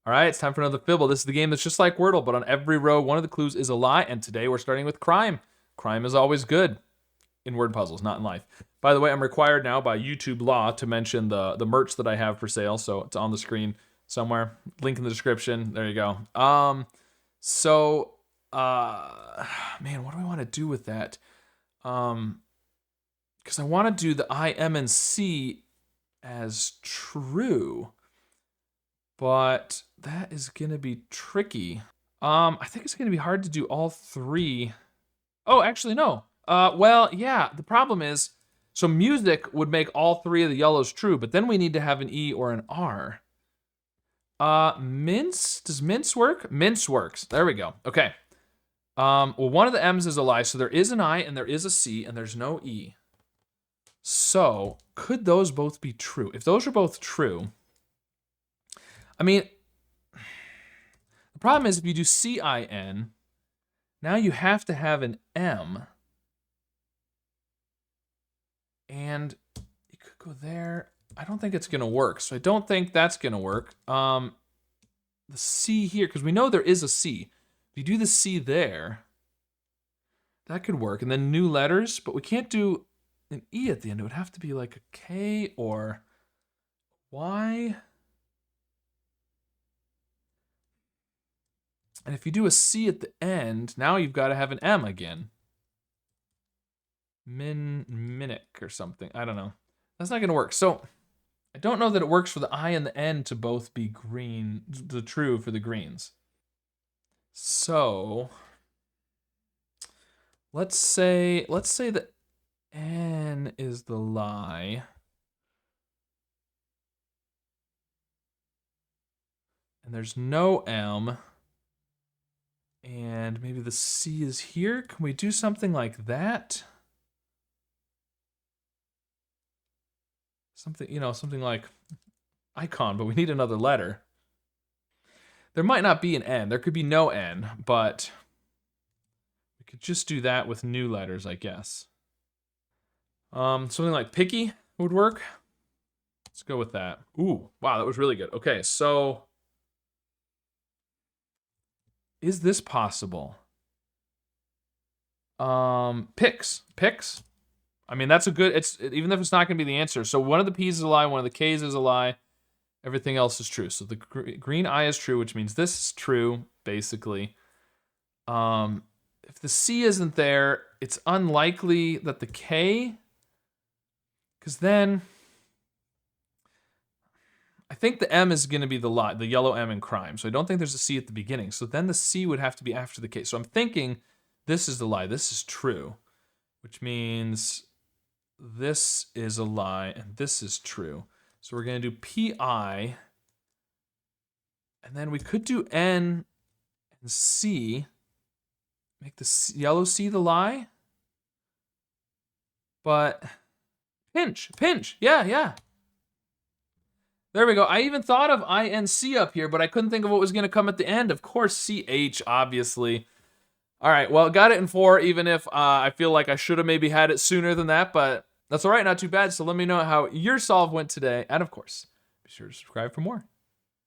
All right, it's time for another Fibble. This is the game that's just like Wordle, but on every row, one of the clues is a lie, and today we're starting with crime. Crime is always good in word puzzles, not in life. By the way, I'm required now by YouTube law to mention the merch that I have for sale, so it's on the screen somewhere. Link in the description. There you go. Man, what do I want to do with that? Because I want to do the I, M, and C as true, but that is gonna be tricky. I think it's gonna be hard to do all three. Oh, actually, no. Well, yeah, the problem is, so music would make all three of the yellows true, but then we need to have an E or an R. Mince, does mince work? Mince works, there we go, okay. Well, one of the M's is a lie, so there is an I and there is a C and there's no E. So, could those both be true? If those are both true, I mean, the problem is if you do C-I-N, now you have to have an M. And you could go there. I don't think it's gonna work, so I don't think that's gonna work. The C here, because we know there is a C. If you do the C there, that could work. And then new letters, but we can't do an E at the end. It would have to be like a K or Y. And if you do a C at the end, now you've got to have an M again. Minic or something. I don't know. That's not going to work. So I don't know that it works for the I and the N to both be green, the true for the greens. So let's say the N is the lie. And there's no M. And maybe the C is here. Can we do something like that? Something, you know, something like icon, but we need another letter. There might not be an N. There could be no N, but we could just do that with new letters, I guess. Something like picky would work. Let's go with that. Ooh, wow, that was really good. Okay, so is this possible? Picks. I mean, that's a good, even if it's not gonna be the answer. So one of the P's is a lie, one of the K's is a lie. Everything else is true. So the green I is true, which means this is true, basically. If the C isn't there, it's unlikely that the K, because then I think the M is gonna be the lie, the yellow M in crime. So I don't think there's a C at the beginning. So then the C would have to be after the K. So I'm thinking this is the lie, this is true, which means this is a lie and this is true. So we're gonna do PI, and then we could do N and C, make the yellow C the lie, but pinch, yeah. There we go. I even thought of INC up here, but I couldn't think of what was gonna come at the end. Of course, CH, obviously. All right, well, got it in 4, even if I feel like I should have maybe had it sooner than that, but that's all right, not too bad. So let me know how your solve went today. And of course, be sure to subscribe for more.